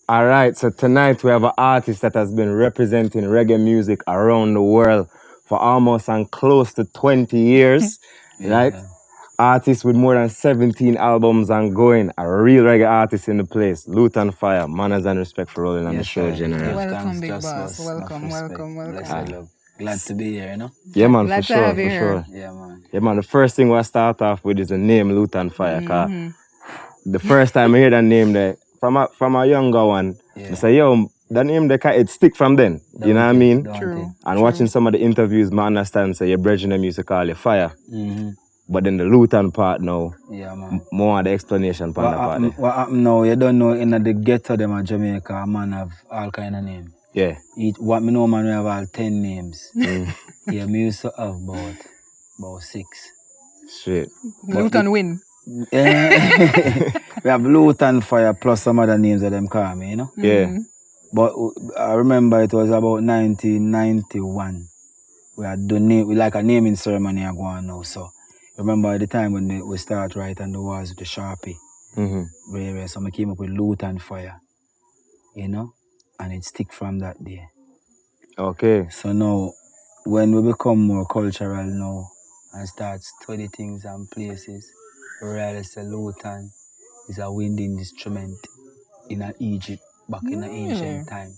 All right, so tonight we have an artist that has been representing reggae music around the world for almost and close to 20 years, right? Artist with more than 17 albums and going, a real reggae artist in the place. Lutan Fyah, manners and respect for rolling on the show, General. Welcome, big boss. Welcome. Glad to be here, you know? Yeah, man, Glad for to sure, have for you sure. here. Yeah, man. Yeah, man, the first thing we'll start off with is the name Lutan Fyah. Cause the first time I hear that name there, from a younger one, I say, yo, that name there, it stick from then. You know what I mean? True. And watching some of the interviews, I understand, say, your brethren them used to call you Fire. But then the Lutan part now, more of the explanation part. What happened now, you don't know, in the ghetto them at Jamaica, a man have all kind of names. Yeah. What me know, man, we have all 10 names. Yeah, me used to have about 6. Straight. Lutan win. We have Lutan Fyah plus some other names that them call me, you know? Yeah. But I remember it was about 1991. We had done like a naming ceremony I go on now, so remember at the time when we start writing the words with the Sharpie. So I came up with Lutan Fyah, you know, and it stick from that day. Okay. So now, when we become more cultural now and start study things and places, we realize that Lutan is a winding instrument in Egypt back in the ancient time.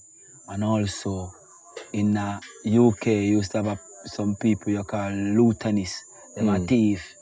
And also in the UK, you used to have some people you call Lutanists. Them a thief.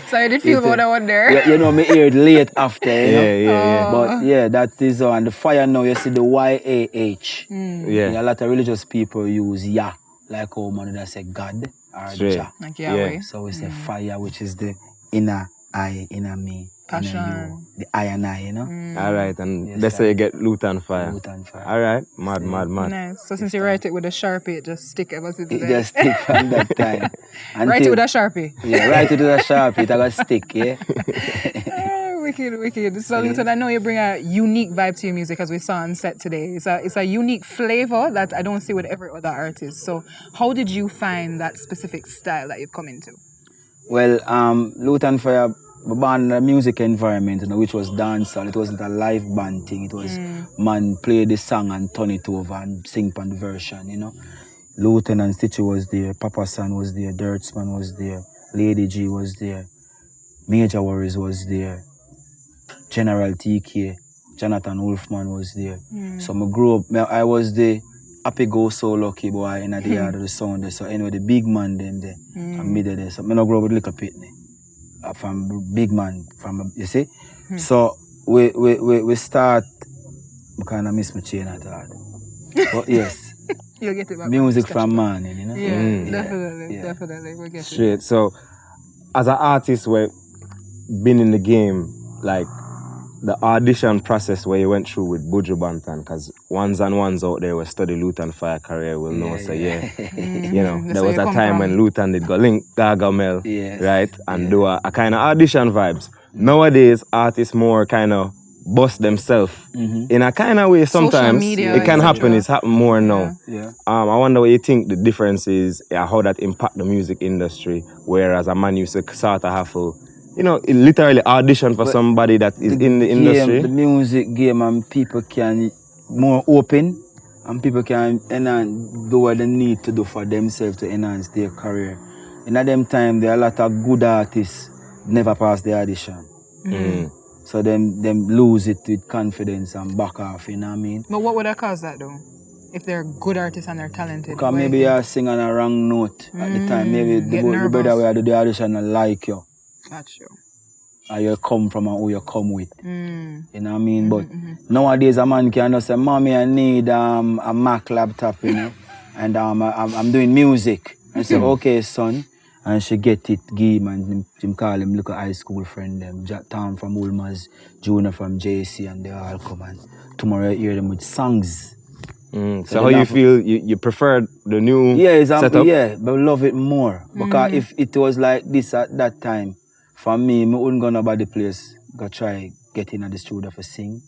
So you did feel about that one there? You know, me heard late after, you know? Yeah. But yeah, that is and the fire now, you see the YAH. Yeah. A lot of religious people use Yah, like how man would say God or Jah. Like Yahweh. So we say fire, which is the inner I, inner me, Passion. inner you, the I and I, you know? All right, and that's how you get Lutan Fyah. Lutan Fyah. All right, mad. Nice. So since you write it with a Sharpie, it just stick ever since It just stick from that time. Write it with a Sharpie. Yeah, write it with a Sharpie, it got stick, yeah? Wicked. So Lutan, I know you bring a unique vibe to your music as we saw on set today. It's a unique flavor that I don't see with every other artist. So how did you find that specific style that you've come into? Well, Lutan Fyah born in a music environment, you know, which was dancehall. It wasn't a live band thing. It was man play the song and turn it over and sing on the version, you know. Lutan and Stitchy was there, Papa San was there, Dirtsman was there, Lady G was there, Major Worries was there, General TK, Johnathan Wolfman was there. So I grew up, I was the happy-go-so-lucky boy in the yard of the sound there. So anyway, the big man them there, and me there. So I don't grow up with little pitney. From big man, you see? So we start, I kind of miss my chain at all. But yes, you'll get it back. Music from man, you know? Definitely. We'll get Straight. So, as an artist, we've been in the game, like, the audition process where you went through with Buju Banton, because ones out there who study Lutan Fyah career will know, you know, there was a time when Lutan did go link Gargamel, right, and do a kind of audition vibes. Nowadays, artists more kind of bust themselves in a kind of way sometimes. Media, it can happen, it's happened more now. I wonder what you think the difference is, how that impact the music industry, whereas a man used to sort of have to, you know, literally audition for somebody that is in the industry. The music game and people can more open and people can do what they need to do for themselves to enhance their career. In them time, there are a lot of good artists never pass the audition. So them lose it with confidence and back off, you know what I mean? But what would that cause that though? If they're good artists and they're talented? Because maybe you're singing on a wrong note at the time. Maybe the brother who do the audition and like you. That's true. Or you come from and who you come with. You know what I mean? But nowadays a man can just say, Mommy, I need a Mac laptop, you know, and I'm doing music. And say, okay, son. And she get it, give him, and him call him, look at high school friend them, Tom from Ulmas, Junior from JC, and they all come and tomorrow you hear them with songs. So how you feel, you prefer the new setup? Yeah, but I love it more. Because if it was like this at that time, for me, I wouldn't go nobody place, go try get in at the studio for sing.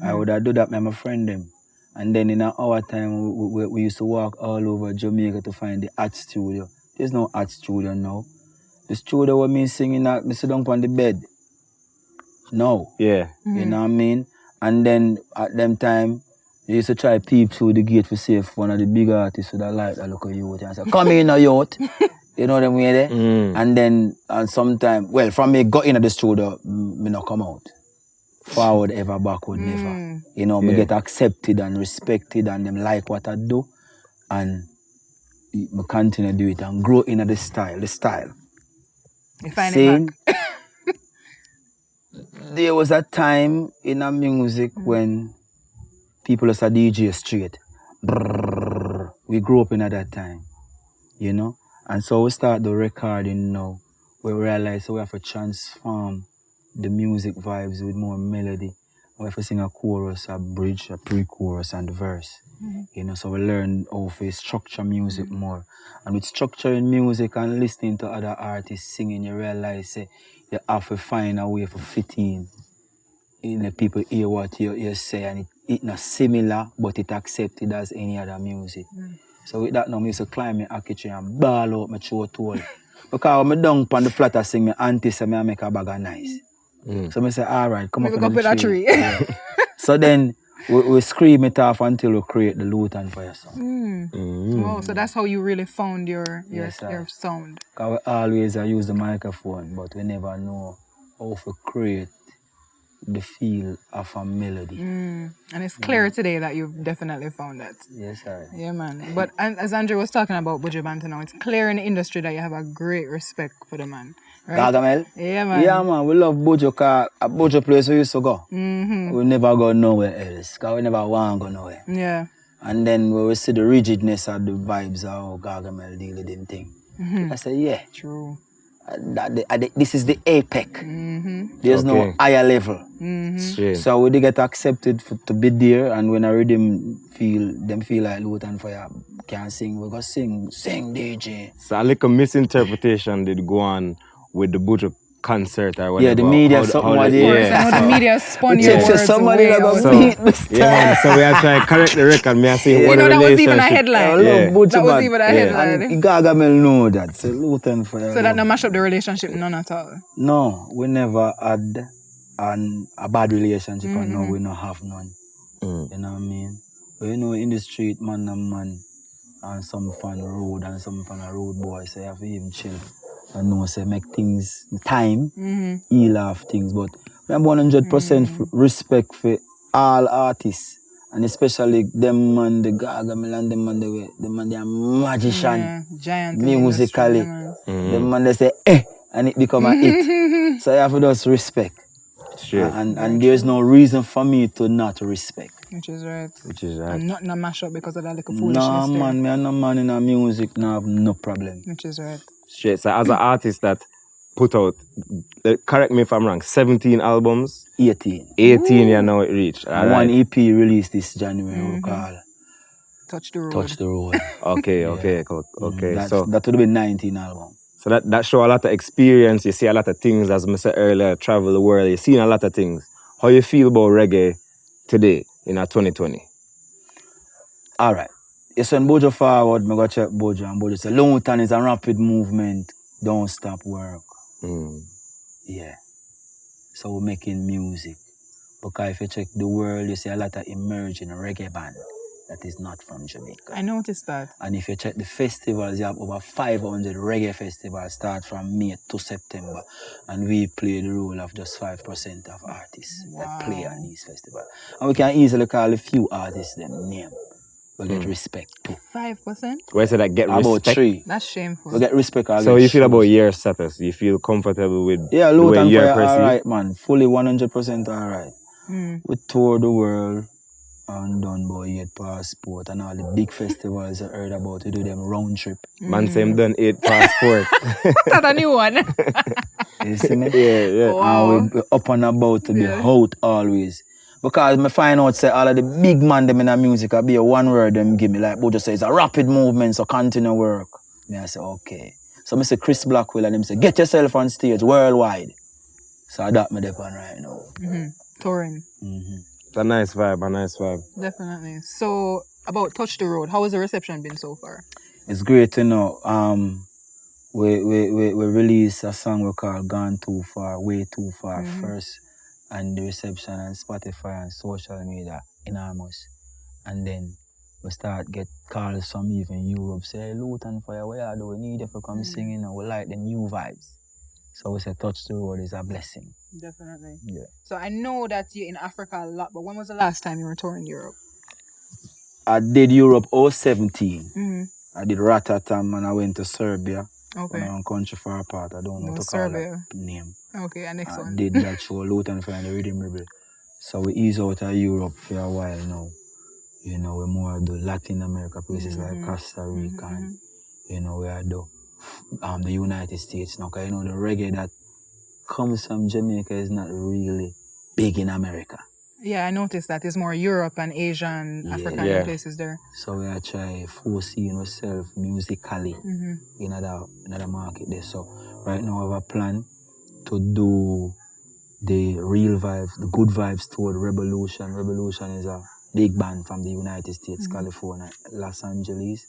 I would have do that with my friend them. And then in our time, we used to walk all over Jamaica to find the art studio. There's no art studio now. The studio where me singing at, me sit down on the bed. No. Yeah. You know what I mean? And then at them time, they used to try peep through the gate to see if one of the big artists would have liked that look of youth and say, come in a youth. You know what I mean there? And then sometime, well, from me got into the studio, me not come out. Forward ever, backward never. You know, me get accepted and respected and them like what I do. And me continue to do it and grow into the style. You find it back. There was a time in our music when people was a DJ straight. Brrr. We grew up in at that time, you know? And so we start the recording now. We realize we have to transform the music vibes with more melody. We have to sing a chorus, a bridge, a pre-chorus, and the verse. You know, so we learn how to structure music more. And with structuring music and listening to other artists singing, you realize you have to find a way to fit in. You know, people hear what you say, and it's not similar, but it's accepted as any other music. So with that now, I used to climb my tree and ball out my throat hole. Because when I down on the flat, I sing, my auntie say I make a bag of nice. So I say, all right, come up on the tree. Yeah. So then we scream it off until we create the Lutan Fyah song. Oh, so that's how you really found your sound. Because we always use the microphone, but we never know how to create the feel of a melody. And it's clear today that you've definitely found that. Yes, sir. Yeah, man. But as Andrew was talking about Buju Banton now, it's clear in the industry that you have a great respect for the man. Right? Gargamel? Yeah, man. Yeah, man. We love Buju because at Buju place we used to go. We never go nowhere else because we never want to go nowhere. Yeah. And then when we see the rigidness of the vibes of how Gargamel deal with them thing, I say, yeah. True. This is the apex. There's no higher level. So we get accepted to be there, and when I read them feel like Lutan Fyah can sing, we go sing DJ. So a little misinterpretation did go on with the Buju concert or whatever. Yeah, the media something was the media spun your words somebody away. got beat the style. Yeah, so we are trying to correct the record. Me I say what that the was even a relationship. headline. That was even a headline. And Gargamel know that. So Lutan Fyah. So that no mash up the relationship, none at all. No, we never had a bad relationship, and no, we don't have none. You know what I mean? But you know, in the street, man and man, and some fan road and some fan a road boy, so you have to even chill. And know, say make things time, heal off things. But we have 100% respect for all artists, and especially them man, the Gargamel and them man, they are magician, giant musically. Them man they say and it become a hit. So you have to just respect. Sure. And there's no reason for me to not respect. Which is right. And not mash up because of that little foolishness. No, man, me and no man in the music now have no problem. Which is right. Straight. So as an artist that put out, correct me if I'm wrong, 17 albums? 18. 18 you know it reached. And one EP released this January, called Touch the Road. Touch the Road. Okay. So that would be 19 albums. So that show a lot of experience. You see a lot of things, as I said earlier, travel the world. You've seen a lot of things. How you feel about reggae today in 2020? All right. You send Buju forward, I go check Buju, and Buju say, Lutan is a rapid movement, don't stop work. Yeah. So we're making music. Because if you check the world, you see a lot of emerging reggae band that is not from Jamaica. I noticed that. And if you check the festivals, you have over 500 reggae festivals start from May to September. And we play the role of just 5% of artists that play on these festivals. And we can easily call a few artists them name. We get respect too. 5%? Where say that get respect? About 3. That's shameful. We get respect. So you feel about your status? You feel comfortable with the way Lutan you're Fyah perceived? alright, man. Fully 100% alright. We tour the world and done about 8 passport and all the big festivals I heard about. We do them round trip. Man say I'm done 8 passport. That's a new one. You see me? Yeah. Wow. And we're up and about to be out always. Because I find out say all of the big man them in the music I be a one word them give me, like Buju says, a rapid movement, so continue work. Me I say, okay. So I say Chris Blackwell and him say, get yourself on stage worldwide. So that me dep on right now. Touring. It's a nice vibe. Definitely. So about Touch the Road, how has the reception been so far? It's great, you know. We released a song we call Gone Too Far, Way Too Far first. and the reception on Spotify and social media enormous. And then we start get calls from even Europe, say, Lutan Fyah, what you do? We need you to come sing, you know, we like the new vibes. So we say touch the road is a blessing. Definitely. Yeah. So I know that you're in Africa a lot, but when was the last time you were touring Europe? I did Europe 2017. I did Rotterdam and I went to Serbia. Okay. On country for a part. I don't know No, to Serbia. call that name. Okay, and next I one. did that show, Lutan Fyah and the Rhythm Rebel. So we ease out of Europe for a while now. You know, we more do Latin America places like Costa Rica and, you know, we are the United States now. Because, you know, the reggae that comes from Jamaica is not really big in America. Yeah, I noticed that. It's more Europe and Asia and African places there. So we are trying foreseeing ourselves musically in another market there. So right now I have a plan to do the real vibes, the good vibes toward Revolution. Revolution is a big band from the United States, California, Los Angeles.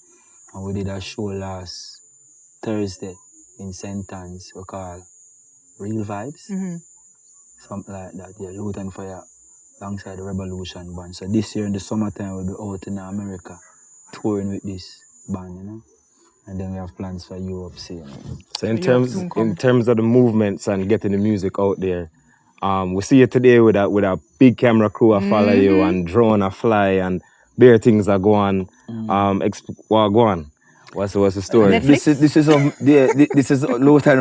And we did a show last Thursday in Fenton, we call Real Vibes. Something like that, yeah, Lutan Fyah alongside the Revolution band. So this year in the summertime we'll be out in America touring with this band, you know. And then we have plans for Europe soon. So in terms of the movements and getting the music out there, we see you today with a big camera crew I follow you and drone a fly and bare things are going. What go on? What's the story? This is Lutan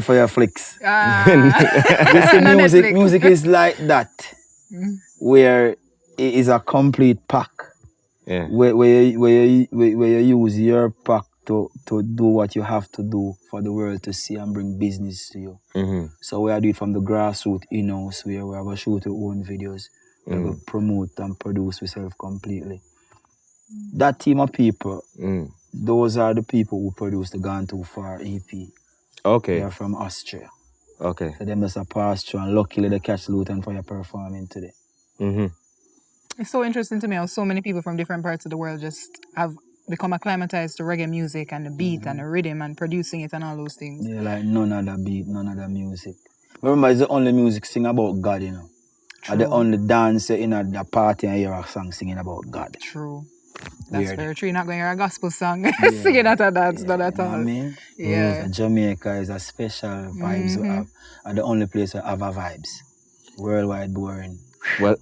Fyah flicks. This is music is like that, where it is a complete pack. Yeah. Where you use your pack to do what you have to do for the world to see and bring business to you. So we are doing it from the grassroots in-house, where we are going to shoot our own videos, we are going to promote and produce ourselves completely. That team of people, those are the people who produce the Gone Too Far EP. Okay. They are from Austria. Okay. So them just a pass through and luckily they catch Lutan Fyah performing today. It's so interesting to me how so many people from different parts of the world just have become acclimatized to reggae music and the beat and the rhythm and producing it and all those things. Yeah, like none other beat, none other music. Remember, it's the only music sing about God, you know. And the only dance in the party and hear a song singing about God. True. That's very true. You're not going to hear a gospel song singing at a dance, not at all. You know what I mean? Yeah. Jamaica is a special vibes we have. And the only place we have our vibes. Worldwide boring. Well,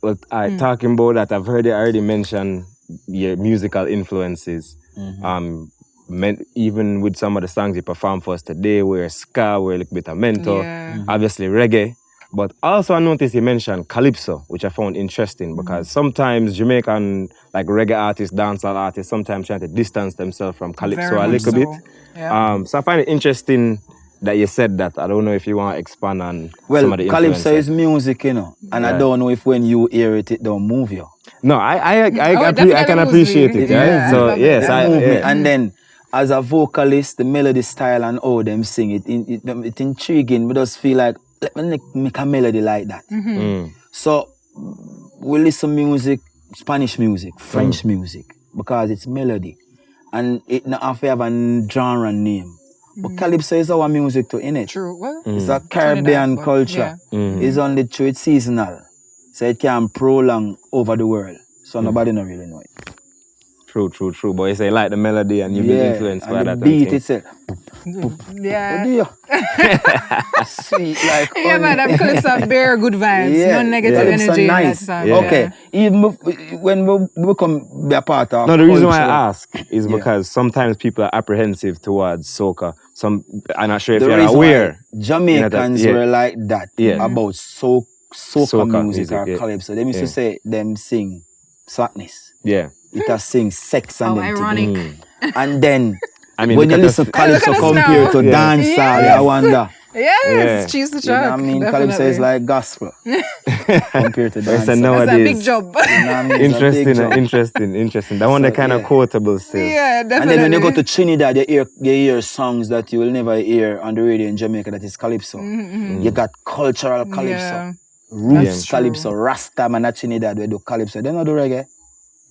talking about that, I've heard you already mention your musical influences. Even with some of the songs you perform for us today, we're ska, we're a little bit of mentor, obviously reggae. But also I noticed you mentioned calypso, which I found interesting because sometimes Jamaican like reggae artists, dancehall artists, sometimes trying to distance themselves from calypso a little bit. Yeah. So I find it interesting that you said that. I don't know if you want to expand on some of the calypso influences. is music, you know, and I don't know if when you hear it, it don't move you. No, I can appreciate it. Yeah, so yes, And then as a vocalist, the melody style and how them sing it, it's intriguing. We just feel like let me make a melody like that. So we listen music, Spanish music, French music, because it's melody, and it not have to have a genre name. But calypso is our music too, innit? True. Well, it's a Caribbean culture. It's only true, it's seasonal. So it can prolong over the world. So nobody don't really know it. True. But you say like the melody and you've been influenced by that. The beat itself. Yeah. Sweet like honey. Yeah, man, them clips are bare good vibes. No negative energy in that song. Okay. Even when we become be a part of the reason why I ask is because sometimes people are apprehensive towards soca. I'm not sure if you're aware. Jamaicans were like that about soca music or calypso. They used to say them sing sadness. Yeah. It has sing sex and them ironic. And then when you listen to calypso compared to dancehall, I wonder. Yes, choose the track. You know what I mean? Calypso is like gospel compared to dancehall. That's a big job. Interesting. That one they're kind of quotable still. Yeah, definitely. And then when you go to Trinidad, you hear songs that you will never hear on the radio in Jamaica that is calypso. You got cultural calypso, roots calypso, Rasta man at Trinidad we do calypso. They don't do reggae.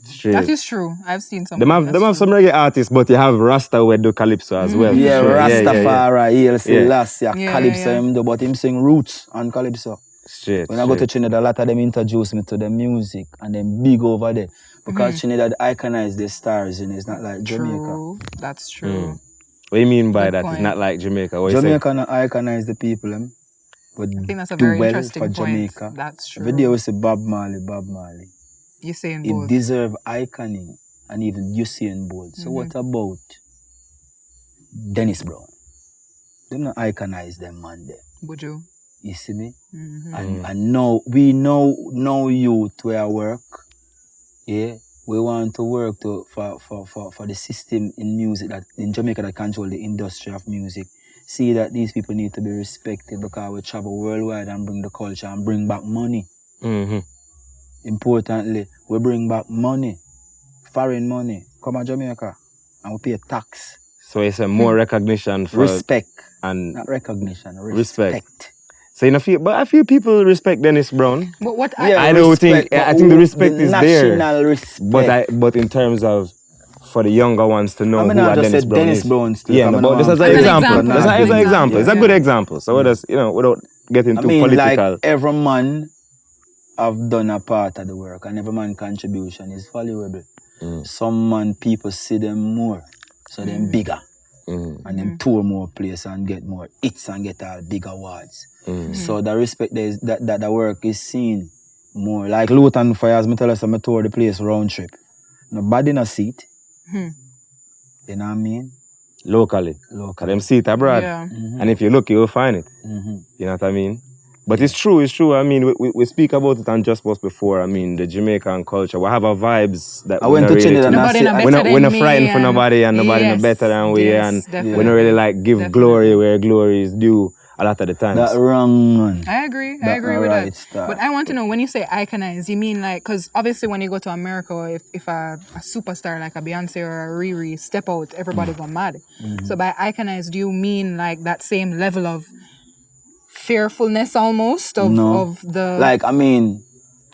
Straight. That is true. I've seen some. Them have some reggae artists, but you have Rasta who do calypso as well. Yeah, Rastafari, Selassie, calypso him do, but him sing roots on calypso. Straight. When I go to Trinidad, a lot of them introduce me to the music and then big over there. Because Trinidad iconize the stars, you know, it's not like Jamaica. True. That's true. What do you mean by Good that? point. It's not like Jamaica. What you say? Jamaica not iconize the people, but I think that's a do very well interesting for point. Jamaica. That's true. Every day we say Bob Marley. You're saying It both. deserve iconing and even Usain Bolt. So what about Dennis Brown? They not iconize them man there. Buju. You see me? And now we know youth where I work. Yeah. We want to work for the system in music that in Jamaica that control the industry of music. See that these people need to be respected because we travel worldwide and bring the culture and bring back money. Importantly, we bring back money, foreign money. Come to Jamaica and we pay tax. So it's a more recognition for Respect. And not recognition. Respect. So I feel people respect Dennis Brown. But what I don't think I think the respect is there. National respect. But in terms of for the younger ones to know who I Dennis just Brown Dennis is. Brown still. Yeah, but this is an example. That's an example. It's a good example. So what does without getting too political. Like every man have done a part of the work and every man contribution is valuable. Some man people see them more, so them bigger. And them tour more place and get more hits and get all big awards. So the respect there is that the work is seen more. Like Lutan Fyah, as me tell us, I tour the place round trip. Nobody in a seat. You know what I mean? Locally. Them seat abroad. Yeah. And if you look, you'll find it. You know what I mean? But it's true. I mean, we speak about it on Jussbuss before. I mean, the Jamaican culture. We have our vibes that I went to Trinidad and we're not frightened for nobody and nobody no better than we. And we don't really like give glory where glory is due a lot of the times. That wrong one. I agree with that. But I want to know, when you say iconize, you mean like, because obviously when you go to America, if a superstar like a Beyonce or a Riri step out, everybody go mad. So by iconize, do you mean like that same level of fearfulness almost of the... Like, I mean,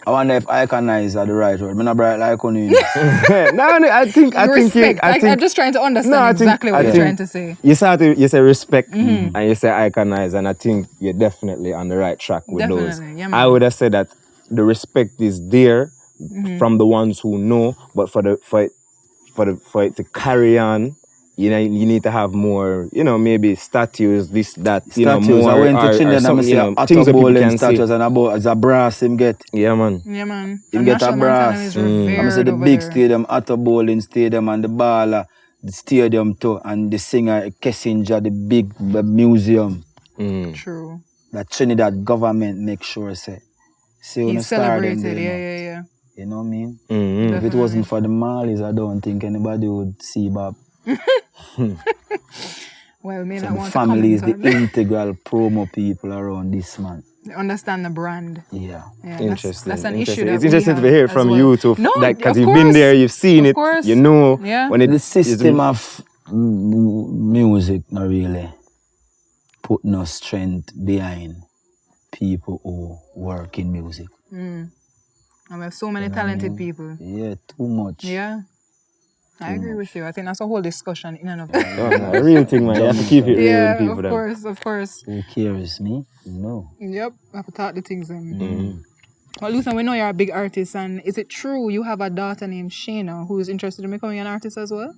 I wonder if iconize are the right word. I'm not bright like on you. I think I'm just trying to understand exactly what you're trying to say. You say respect and you say iconize, and I think you're definitely on the right track with those. Yeah, I would have said that the respect is there from the ones who know, but for it to carry on, you know, you need to have more, you know, maybe statues, this, that, you know, more. I went to Trinidad and you know, things that people can statues and about a brass him get. Yeah, man. Him get a brass. I said the big stadium, Otto Bowling Stadium and the Bala, the stadium too, and the singer Kessinger, the big museum. True. That Trinidad government make sure say. See when He's celebrated, yeah. You know what I mean? If it wasn't for the Marleys, I don't think anybody would see Bob. Well, me so not the want family is to the integral promo people around this man. They understand the brand. Yeah. Interesting. That's an issue that it's interesting to hear from you too. No, because you've been there, you've seen it, you know. When the system of music not really put no strength behind people who work in music. And there's so many talented people. Yeah, too much. Yeah. I agree with you. I think that's a whole discussion in and of itself. A real thing, man. You have to keep it real with people. Of course. Who cares, me? No. Yep, I have to talk the things in. Well, Lutan, we know you're a big artist, and is it true you have a daughter named Shayna who is interested in becoming an artist as well?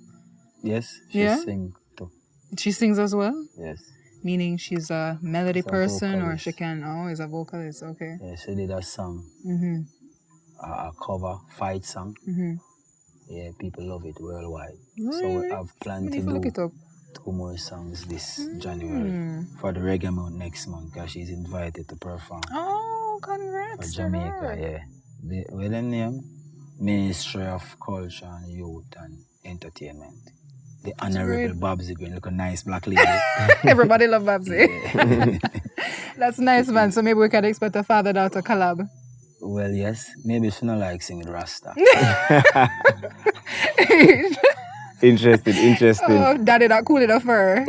Yes, she sings too. She sings as well? Yes. Meaning she's a melody person, or she can, is a vocalist, okay. Yeah, she did a song, a cover, fight song. Yeah, people love it worldwide. Really? So we have planned to do 2 more songs this January for the Reggae month next month, because she's invited to perform. Oh, congrats. For Jamaica, yeah. What's the name? Ministry of Culture and Youth and Entertainment. The Honorable Babsy Green, look a nice black lady. Everybody love Babsy. Yeah. That's nice, man. So maybe we can expect a father-daughter collab. Well, yes. Maybe she not like singing Rasta. Interesting. Oh, daddy not cool enough for her.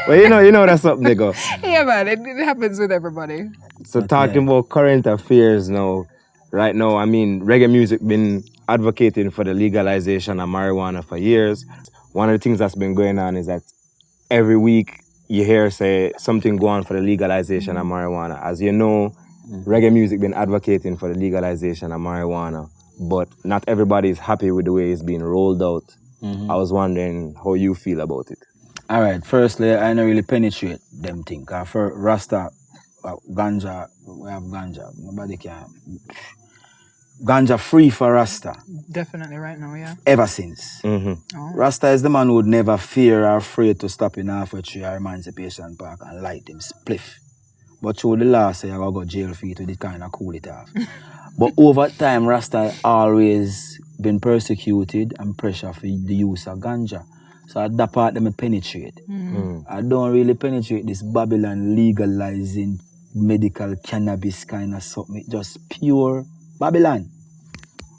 Well, you know that's something they go. Yeah, man. It happens with everybody. So talking about current affairs now, right now, I mean, reggae music been advocating for the legalization of marijuana for years. One of the things that's been going on is that every week you hear say something go on for the legalization of marijuana. As you know, reggae music been advocating for the legalization of marijuana, but not everybody is happy with the way it's being rolled out. I was wondering how you feel about it. All right, firstly, I don't really penetrate them things. For Rasta, ganja, we have ganja. Nobody can. Ganja free for Rasta. Definitely right now, yeah. Ever since. Oh. Rasta is the man who would never fear or afraid to stop in half a tree or Emancipation Park and light him spliff. But through the law, say I gotta go jail for you to kind of cool it off. But over time, Rasta always been persecuted and pressure for the use of ganja. So at that part, them penetrate. I don't really penetrate this Babylon legalizing medical cannabis kind of something. Just pure Babylon.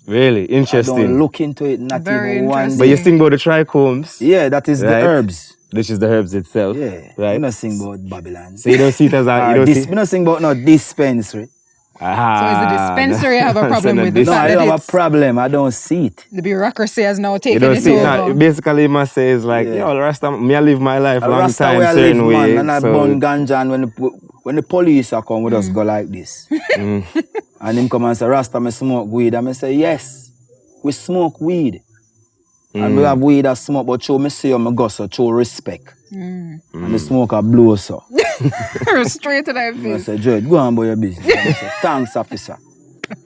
Really? Interesting. I don't look into it, not Very even one. But you think about the trichomes. Yeah, that is right? the herbs. Which is the herbs itself. Yeah. Right? We don't sing about Babylon. So you don't see it as a... We don't sing about no dispensary. Aha. So is the dispensary have a problem with the No, fact I that don't have a problem. I don't see it. the bureaucracy has now taken You don't it see it. over? Nah, basically, you must say it's like, yo, the Rasta, me I live my life long Rasta time, where I certain live, way. man, and I burn ganja, and when the police are come, we just go like this. And him come and say, Rasta, me smoke weed. And I say, yes, we smoke weed. And we have weed that smoke, but show me see you, me go so, show respect. And the smoker blow so. Straight to that I face. say, Jed, go on about your business. I say, thanks, officer.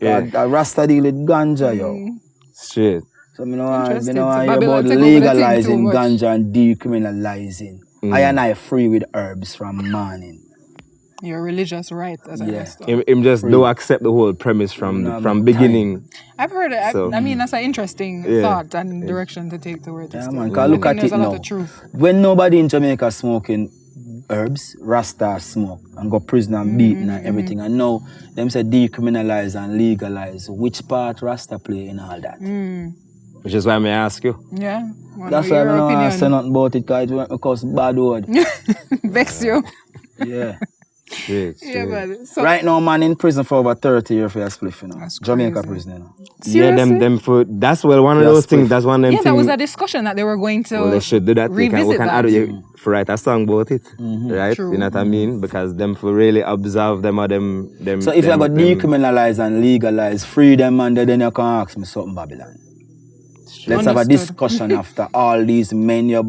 A Rasta deal with ganja, yo. Straight. So, you know, I Interesting. hear So about Babylon take over the thing too legalizing much. ganja and decriminalizing. I and I free with herbs from morning. Your religious right as a Rasta. Him just don't accept the whole premise from beginning. I've heard it. So, I mean, that's an interesting thought and direction to take towards it. Yeah, still. man, I because look think at there's it a lot now. of truth. When nobody in Jamaica smoking herbs, Rasta smoke and go prison and beaten and everything. And now, them say decriminalize and legalize. Which part Rasta play in all that? Which is why I ask you. Yeah. That's why I don't want to say nothing about it, because bad word. Vex you. Yeah. Straight. Yeah, man. So, Right now, man in prison for over 30 years for a spliff, you know. That's Jamaica crazy. prison, you know. Yeah, them for that's one of Yeah, those split. things. That's one of them yeah, things. that was a discussion that they were going to Well, they should do that. We revisit can that. add you for write a song about it, right? True. You know what I mean? Because them for really observe them or them. So if you got decriminalize and legalize, free them, man, then you can ask me something, Babylon. Let's have a discussion after all these men, you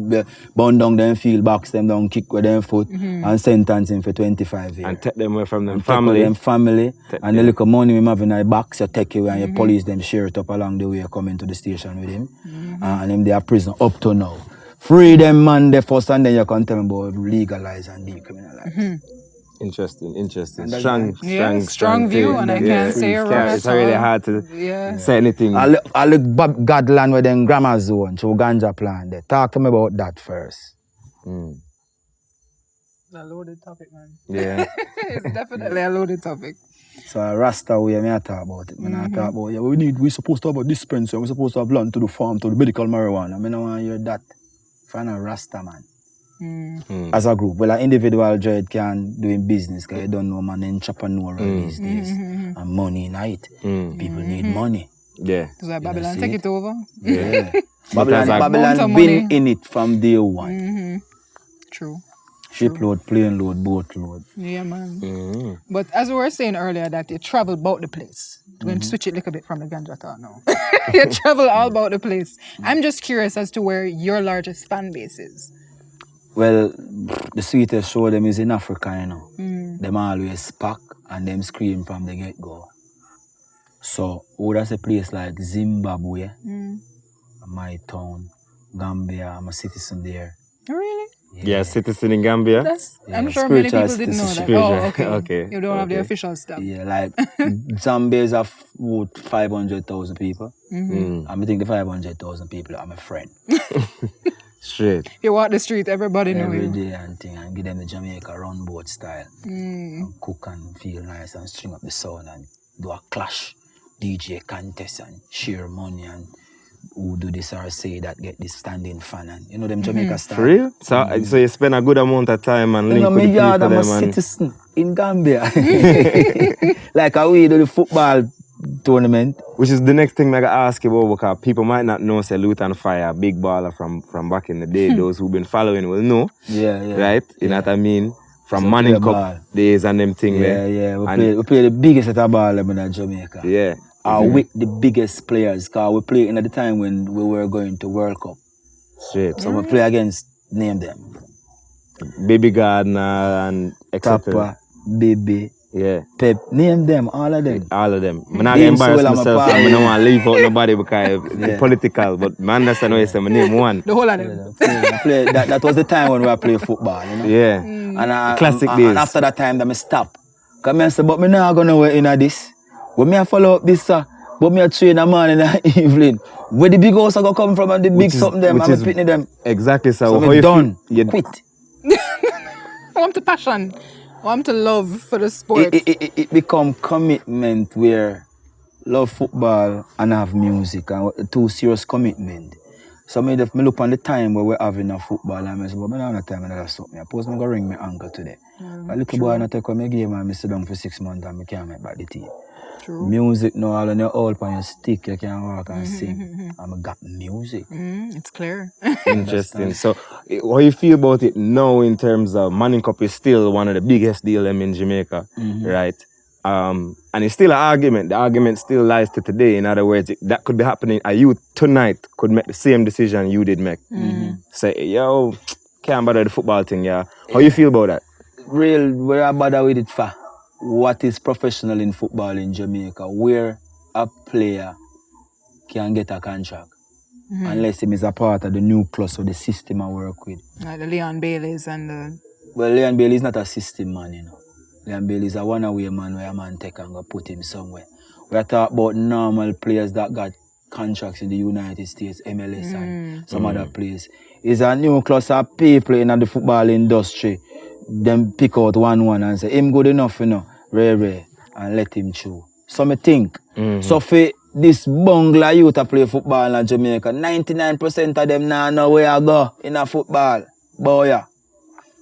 burn down them field, box them down, kick with them foot, and sentence them for 25 years. And take them away from them And family. Take away them family. And the little money we have in a box, you take away and you police them, share it up along the way, coming to the station with him. And them they are prison up to now. Free them, man, the first, and then you can tell them about legalize and decriminalize. Interesting. Strong view, and I can't say you're wrong. It's really hard to say anything. I look Godland with them grammar zone, so ganja plan there. Talk to me about that first. It's a loaded topic, man. Yeah. It's definitely a loaded topic. So Rasta way, I talk about it. I talk about, we supposed to have a dispensary, we're supposed to have land to the farm, to the medical marijuana. I don't want to hear that. Find a Rasta, man. As a group, well, an individual dread can do in business because you don't know, man, entrepreneur these days. And money in it. People need money. Yeah. So Babylon take it over. Yeah. Amount Babylon of been money. in it from day one. True. Ship load, plane load, boat load. Yeah, man. But as we were saying earlier, that you travel about the place. We're going to switch it a little bit from the ganja talk now. You travel all about the place. I'm just curious as to where your largest fan base is. Well, the sweetest show them is in Africa, you know. Them always pack and them scream from the get-go. So, that's a place like Zimbabwe, my town, Gambia, I'm a citizen there. Really? Yeah, citizen in Gambia. I'm sure many spiritual people didn't know that. citizenship. Oh, okay. Okay. You don't have the official stuff. Yeah, like Zambia's have about 500,000 people. And I think the 500,000 people are my friend. Straight. You walk the street, everybody know Every you. day and thing, and give them the Jamaica run boat style. And cook and feel nice and string up the sound and do a clash, DJ contest and share money and who do this or say that get this standing fan and you know them Jamaica style. For real? So you spend a good amount of time and link with the people I'm a them citizen in Gambia. Like how we do the football tournament. Which is the next thing I gotta ask you about, because people might not know say Lutan Fyah, big baller from back in the day. Those who've been following will know. Yeah. Right? You know what I mean? from Manning Cup days and them thing there. Yeah. We play the biggest set of ball in Jamaica. Yeah. With the biggest players, because we play in at the time when we were going to World Cup. Straight. So we play against, name them. Baby Gardner and etc. Papa, Baby, yeah. Pep, name them, all of them. All of them. I'm not going to embarrass myself, I don't want to leave out nobody because it's political, but I understand what you say, my name one. The whole of them. That was the time when we played football, you know? Yeah. And classic days. And after that time, I stop. Because I said, but me not going to in this. When me follow up this, but me train a man in the evening. Where the big house are going to come from and the big something them, and me pitney them. Exactly, so how you done? You quit. I want to passion. I want to love for the sport. It become commitment where love football and have music and two serious commitment. So me look on the time where we're having a football and I say, but I don't have time and that's something. I suppose I'm going to ring my uncle today. A little boy and I take my game and I sit down for 6 months and I can't make back the team. True. Music now, all on your old on your stick, you can walk and sing. And I got music. It's clear. Interesting. So, what you feel about it now in terms of Manning Cup is still one of the biggest deals in Jamaica, right? And it's still an argument. The argument still lies to today. In other words, that could be happening. A youth tonight could make the same decision you did make. Say, yo, can't bother the football thing, yeah. How you feel about that? Where I bother with it for? What is professional in football in Jamaica, where a player can get a contract unless he is a part of the nucleus of the system I work with. Like the Leon Baileys and the... Well, Leon Bailey is not a system man, you know. Leon Bailey is a one-away man where a man take and go put him somewhere. We are talking about normal players that got contracts in the United States, MLS and some other players. It's a nucleus of people in the football industry. Them pick out one and say, him good enough, you know. Rare, and let him chew. So I think, so for this bungler youth to play football in Jamaica, 99% of them now know where I go in a football. Boy, yeah.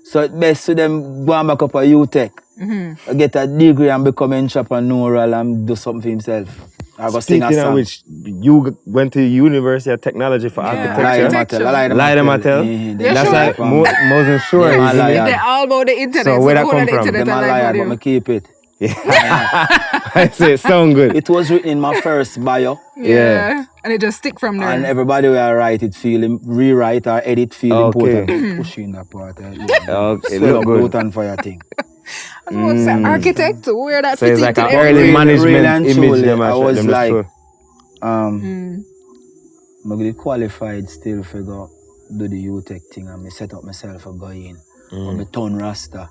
So it's best to them go back up a UTech, get a degree and become an entrepreneur and do something for himself. I go sing a song. Which you went to University of Technology for architecture. Lie them I tell. That's like Moses sure. They're all about the internet. So where that come from? Them a liar, but I keep it. I say it sound good. It was written in my first bio. Yeah. And it just stick from there. And everybody will write it, rewrite or edit important. Push in that part. Okay, look good. Lutan Fyah thing. What's that? Architect? Where that so it's like an early management image. I was like, I'm qualified still for go do the UTech thing and I set up myself for going. I turn Rasta.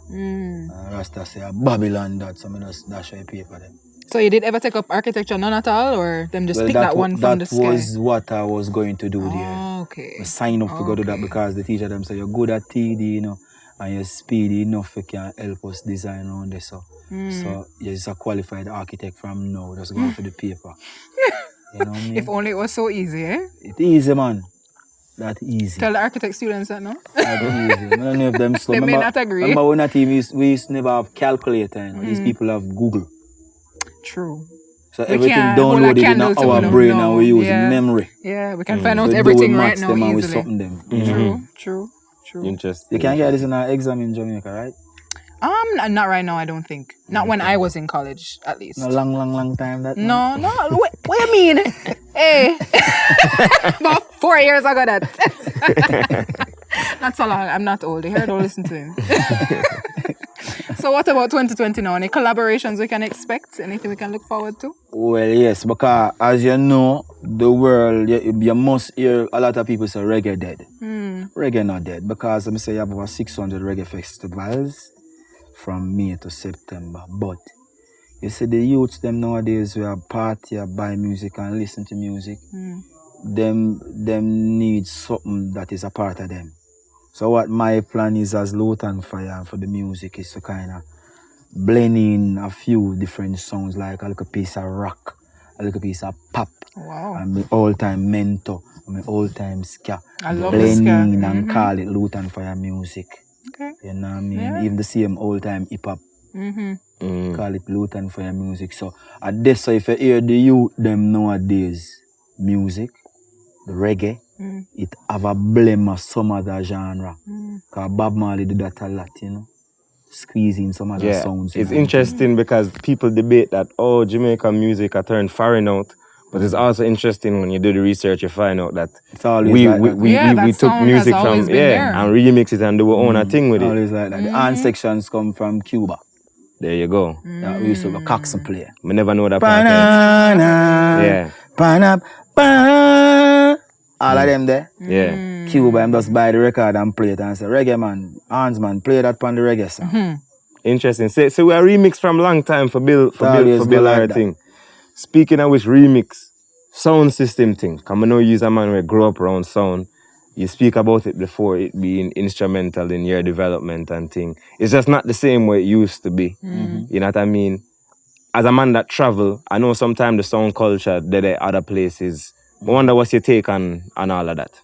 Rasta say Babylon that, so I just dash a paper them. So you did ever take up architecture none at all, or them just pick that one from the sky? That was what I was going to do there. Okay. I sign up to go do that because the teacher them say you're good at TD, you know, and you're speedy enough you can help us design around this. So you're just a qualified architect from now, just going for the paper. You know what I mean? If only it was so easy, eh? It's easy, man. That easy. Tell the architect students that, no? That's easy. I don't know if them slow. They may not agree. Remember when that team we used to never have calculator, you know? These people have Google. True. So everything downloaded in our brain and we use memory. Yeah, we can find out everything right now them easily. And we them. True. Interesting. You can get this in our exam in Jamaica, right? Not right now, I don't think. Not when I was in college, at least. No long time that. No. What you mean? Hey. About 4 years ago that. Not so long. I'm not old. I don't listen to him. So what about 2020 now? Any collaborations we can expect? Anything we can look forward to? Well, yes, because as you know, the world, you must hear a lot of people say reggae dead. Reggae not dead because I say you have over 600 reggae festivals from May to September. But you see the youths them nowadays who are party, buy music and listen to music, them need something that is a part of them. So what my plan is as Lutan Fyah for the music is to kind of blend in a few different songs, like a little piece of rock, a little piece of pop, and my all-time mentor, and my all-time ska. I love blend ska. in and call it Lutan Fyah music. Okay. You know what I mean? Yeah. Even the same old-time hip-hop. Call it Lutan Fyah music. So at this, so if you hear the youth them nowadays music, the reggae, it have a blame of some other genre. Because Bob Marley did that a lot, you know. squeezing some other sounds. It's interesting because people debate that, oh, Jamaican music I turned foreign out. But it's also interesting when you do the research, you find out that we took music from and remix it and do our own thing with it. Always like that. The hand sections come from Cuba. There you go. That we used to have a Coxsone player. We never know that all of them there. Yeah. Cuba, I'm just buy the record and play it and say, reggae man, Hans man, play that on the reggae song. Interesting. So we are remix from long time for build our thing. Speaking of which, remix, sound system thing. Because I know you're a man who grew up around sound. You speak about it before, it being instrumental in your development and thing. It's just not the same way it used to be. You know what I mean? As a man that travel, I know sometimes the sound culture, there are other places. I wonder what's your take on all of that?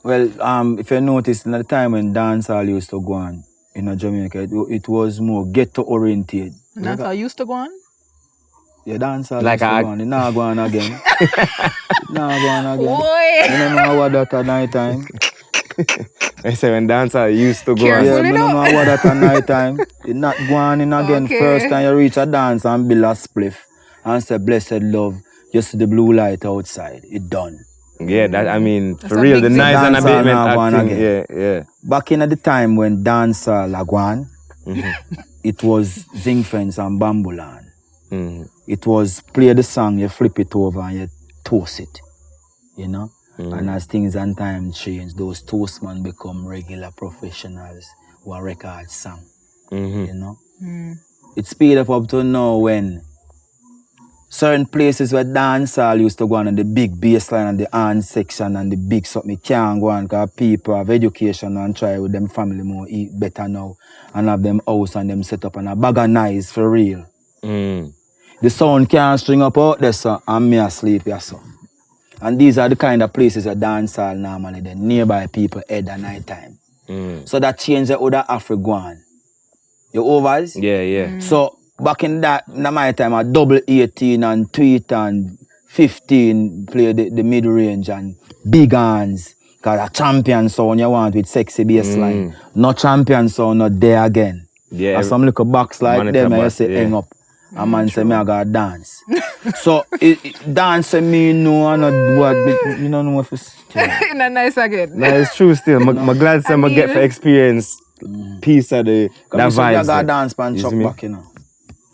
Well, if you notice, in the time when dancehall used to go on in Jamaica, it was more ghetto-oriented. Dancehall used to go on? Yeah, dancehall like used to go on. It now go on again. You don't know what that at night time. I say when dancehall used to go on. Yeah, you don't know what that at night time. It not go on in again. Okay. First time you reach a dance and build a spliff and say, blessed love, you see the blue light outside. It done. Yeah, that I mean, that's for real, the nice and abatement acting. Yeah. Back in at the time when dancehall lagwan, it was zinc fence and bambulan. It was play the song, you flip it over and you toast it. You know? And as things and time change, those toastmen become regular professionals who are record song. You know? It speed up to now when certain places where dancehall used to go on and the big bass line and the hand section and the big something can't go on because people have education and try with them family more eat better now and have them house and them set up and a bag of nice for real. The sound can't string up out there so and me asleep here so. And these are the kind of places where dancehall normally the nearby people head at night time. So that changed the other African. You overs? Yeah. So back in my time, I double 18 and tweet and 15 play the mid-range and big hands. Because a champion sound you want with sexy bass line. No champion sound, not there again. Yeah. And some little box like them, I say hang up. A man say me I gotta dance. So dance me no and not what you don't know if it's not nice again. No, it's true still. I'm glad I get for experience piece of the that vibe. I gotta dance pan truck back, you know.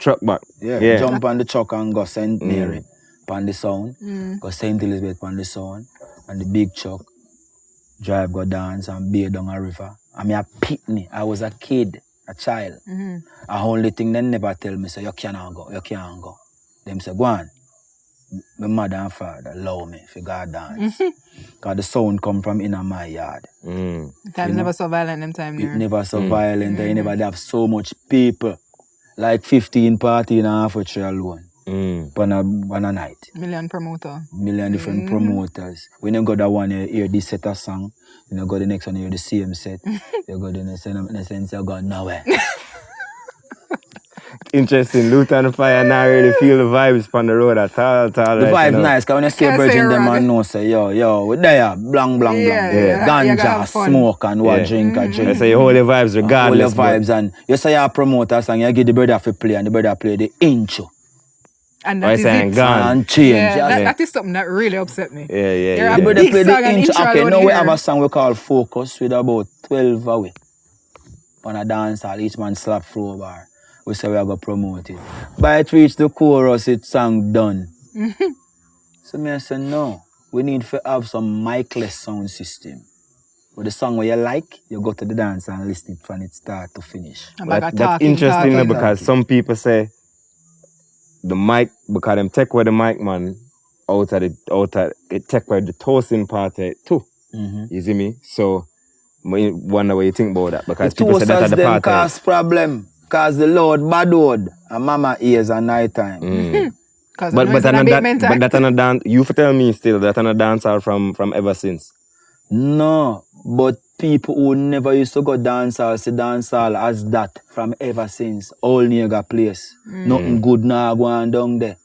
Truck back. Yeah. Jump on the truck and go St. Mary pan the sound. Go St. Elizabeth pan the sound. And the big truck drive go dance and bear down a river. I mean a pitney. I was a kid. A child. A only thing they never tell me, say, you cannot go. Them say, go on. My mother and father allow me to go dance. Because the sound come from in my yard. Time never so violent them time there. It never so violent. You never have so much people. Like 15 party in a half a tree alone. On a night. Million different promoters. When you go that one, you hear this set of song. You go the next one, you hear the same set. You go the next one, in a sense, you go nowhere. Interesting. Lutan Fyah now really feel the vibes on the road at all. The vibe nice, because when you see Virgin, them and know, say, yo, we there, blang. Ganja, smoke, and what drink. I say you hold the vibes regardless. Hold the vibes, and you say you're a promoter, and you give the brother to play, and the brother play the intro. And that is it. And change. That is something that really upset me. Yeah. The brother play the intro. Okay, now we have a song we call Focus with about 12 away. On a dance hall, each man slap floor bar. We say we are going to promote it. By it reach the chorus, it's song done. So me I say, no. We need to have some mic-less sound system. With the song where you like, you go to the dance and listen it from its start to finish. That's interesting because some people say the mic, because them take away the mic man out of it take away the toasting part of it too. You see me? So I wonder what you think about that. Because the people say that's the part cause problem. Because the Lord bad word and mama ears at night time. But that on a dance, you tell me still that on a dance out from ever since. No, but people who never used to go dance hall see dance hall as that from ever since. All nigga place. Nothing good now going down there.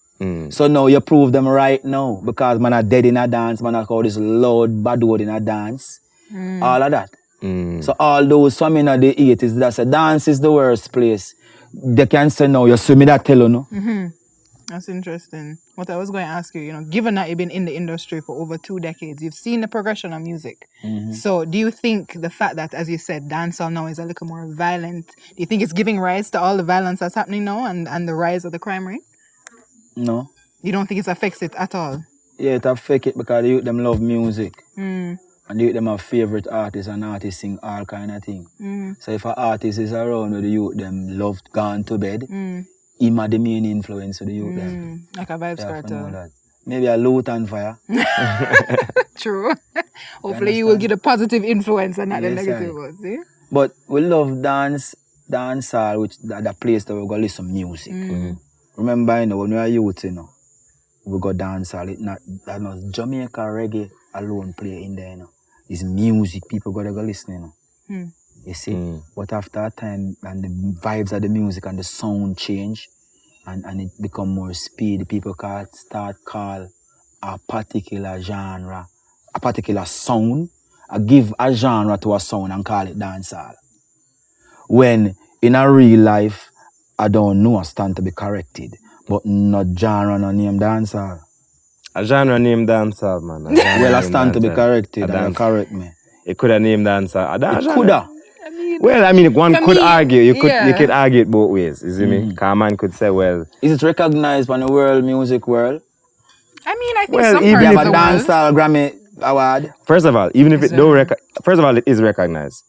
So now you prove them right now. Because man are dead in a dance, man are called this loud bad word in a dance. All of that. So all those from in the 80s, that say dance is the worst place. They can say no, you see me that tell you no. That's interesting. What I was going to ask you, given that you've been in the industry for over 2 decades, you've seen the progression of music. So do you think the fact that, as you said, dancehall now is a little more violent, do you think it's giving rise to all the violence that's happening now and the rise of the crime rate? No. You don't think it affects it at all? Yeah, it affect it because the youth them love music. And the youth them have favorite artists and artists sing all kind of thing. So if an artist is around with the youth them love gone to bed, him are the main influence to the youth them. Like a Vibes Cartel. Maybe a Lutan Fyah. True. Hopefully you will get a positive influence and not the negative one. See? But we love dancehall, which the place that we go listen to music. Remember, when we are youth, we go dancehall. That not Jamaica reggae alone play in there. It's music. People gotta go listen. You see, but after a time, and the vibes of the music and the sound change, and it become more speed, people start call a particular genre, a particular sound, give a genre to a sound and call it dancehall. When in a real life, I don't know, I stand to be corrected, but not genre no name dancehall. A genre named dancehall, man. Well, I stand to be corrected, and you correct me. It could have named dancehall. It coulda. Well, I mean, one could argue. You could argue it both ways. You see me? Because a man could say, well, is it recognized by the world music world? I mean, I think well, some even parts if of a the world. dancehall Grammy award. First of all, even if it don't first of all, it is recognized.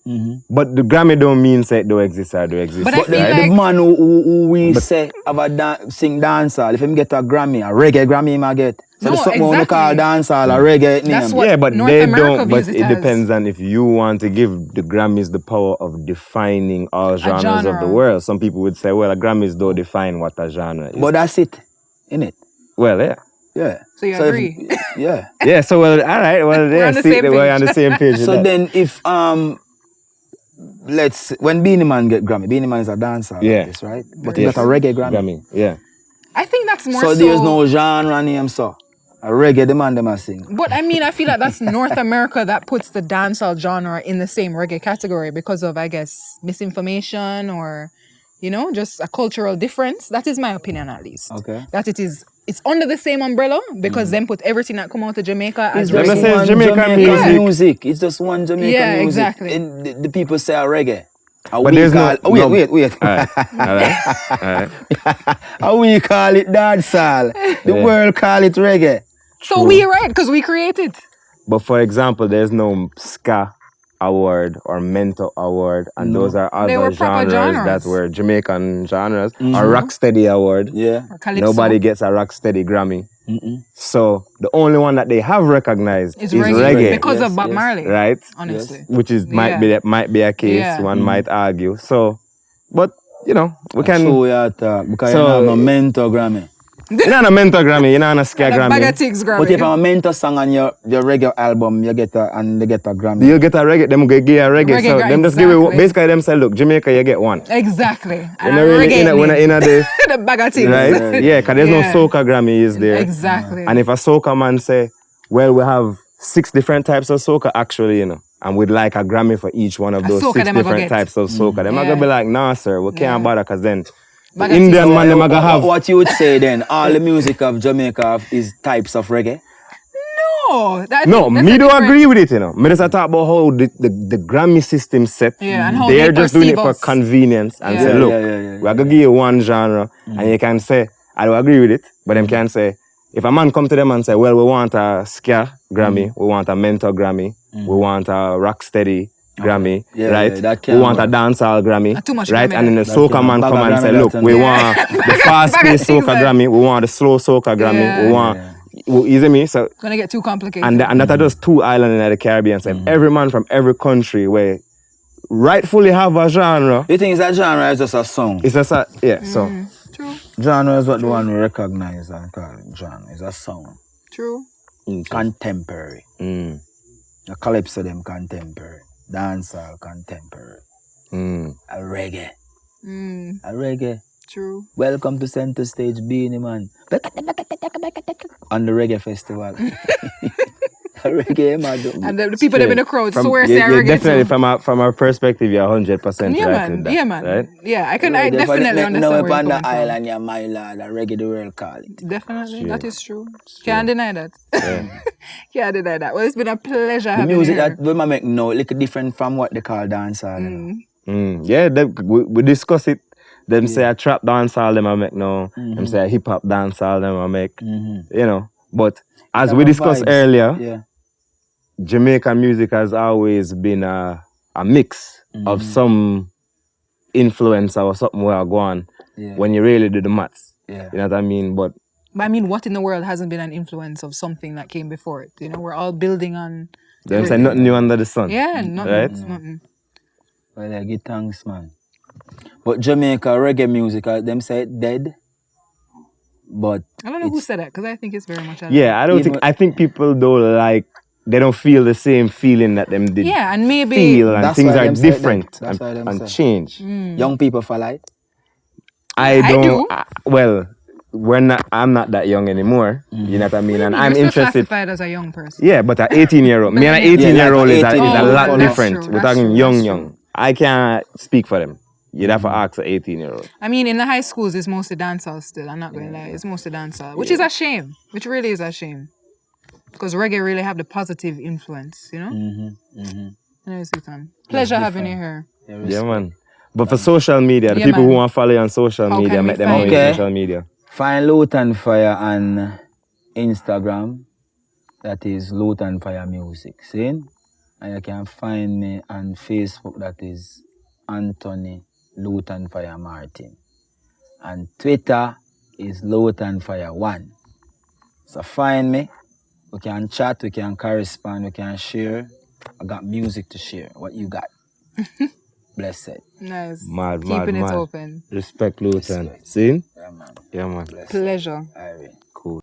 But the Grammy don't mean say it don't exist or don't exist. But I feel the man who we say about sing dancehall, if him get a Grammy, a reggae Grammy him a get. So No, there's something we call dancehall, a reggae name. That's what yeah, but North they America don't. But views it as. depends on if you want to give the Grammys the power of defining all genres of the genre. world. Some people would say, well, a Grammys don't define what a genre is. But that's it, innit? Well, yeah. Yeah. So you agree? Yeah. Yeah, so well, all right, well, We're on the same we're on the same page. with So that. then if when Beanie Man get Grammy, Beanie Man is a dancer artist, right? But he got a reggae Grammy. Yeah. I think that's more So there's no genre name, so a reggae the man them a sing. But I mean, I feel like that's North America that puts the dancehall genre in the same reggae category because of, I guess, misinformation or, just a cultural difference. That is my opinion, at least. Okay. That it's under the same umbrella because them put everything that come out of Jamaica as It's just reggae. one Jamaican music. It's just one Jamaican Yeah, music. exactly. And the people say a reggae. But there's no... Wait. All right. How we call it dancehall? The world call it reggae. So we right because we create it. But for example, there's no ska award or mental award, and those are They other were proper genres that genres. were Jamaican genres. A Rocksteady award. Yeah. Or calypso. Nobody gets a Rocksteady Grammy. So the only one that they have recognized is reggae. Because of Bob Marley. Right? Honestly. Which is might be a case. Yeah. One might argue. So, but we can. So we are talk because So- you have a mentor Grammy. You're not a mental Grammy. You're not a ska And a bag Grammy. of things, Grammy. But if I'm a mentor song on your reggae album, you get a Grammy. You'll get a reggae. Them give you a reggae. Reggae So Grammy, them just give you. exactly. Basically, them say, look, Jamaica, you get one. Exactly. And You know, a really, reggae in a the the bag of things. right? Yeah, because there's no soca Grammy is there. Exactly. And if a soca man say, well, we have 6 different types of soca, actually, and we'd like a Grammy for each one of A those soca 6 them a go different get. types of soca. Them are Yeah. gonna be like, nah, sir, we can't bother, because then the Bag of Indian things. man, them are gonna have. What you would say then? All the music of Jamaica is types of reggae. No, No, me don't agree with it, Me just talk about how the Grammy system set. Yeah, and how they're they just doing it perceive for us. convenience and Yeah. say, look, Yeah. we're gonna give you one genre, and you can say, I don't agree with it, but them can say, if a man come to them and say, well, we want a ska Grammy, we want a mentor Grammy, we want a rocksteady Grammy, Yeah, right? that We can want a work. dancehall Grammy, Too much right? Grammy And then the then. soca can man work. come and Bag say, of look, Grammy we that want the fast-paced Bag of things soca like- Grammy, we want the slow soca Grammy, Yeah. we want, you see me? So Gonna get too complicated. and that are just 2 islands in the Caribbean. So every man from every country where rightfully have a genre, You think that genre is just a song? it's just a, so True. Genre is what the one we recognize and call it genre. It's a song. True. Contemporary. The calypso them contemporary. Dancehall contemporary. A reggae. A reggae. True. Welcome to Center Stage Beanie Man. On the reggae festival. Reggae, man. And the people that in the crowd swear say reggae definitely too. from our perspective, you're 100% Yeah, right man. with that, Yeah, man. right? Yeah, I definitely understand No, where you're on the coming from. island, you're my lord, the reggae the world call it. Definitely, True. that is true. Can't deny that. Yeah. Can't deny that. Well, it's been a pleasure The having music you here. that we make now, little different from what they call dancehall. You know? Yeah, we discuss it. Them say a trap dancehall them I make now. Them say a hip hop dancehall them I make. You know, but as we discussed earlier, Jamaican music has always been a mix of some influence or something where I go on when you really do the maths. You know what I mean? But I mean, what in the world hasn't been an influence of something that came before it? You know, we're all building on. them say nothing new under the sun. Yeah, nothing. Right? Nothing. Well, I give thanks, man. But Jamaica reggae music, them say it dead. But I don't know who said that because I think it's very much alive. Yeah, I think people they don't feel the same feeling that them did. Yeah, and maybe feel and things are different and change. Young people follow it. I do. I'm not that young anymore. You know what I mean? And I'm still interested. classified as a young person. Yeah, but an 18-year-old. Me and an 18-year-old is a lot that's different. true, We're that's talking true, young, that's young. I can't speak for them. You'd have to ask an 18-year-old. I mean, in the high schools, it's mostly dancehall still. I'm not going to lie. It's mostly dancehall, which is a shame. Which really is a shame. Because reggae really have the positive influence, you know? Anyways, Lutan. Pleasure having you here. Yeah, man. But for social media, the people who want to follow you on social media, make them on social media. Find Lutan Fyah on Instagram. That is Lutan Fyah Music. See? And you can find me on Facebook. That is Anthony Lutan Fyah Martin. And Twitter is Lutan Fyah 1. So find me. We can chat, we can correspond, we can share. I got music to share. What you got? Blessed. Nice. Mad, Keeping it mad. open. Respect, Lutan. See? Yeah, man. Yeah, man. Blessed. Pleasure. All right. Cool.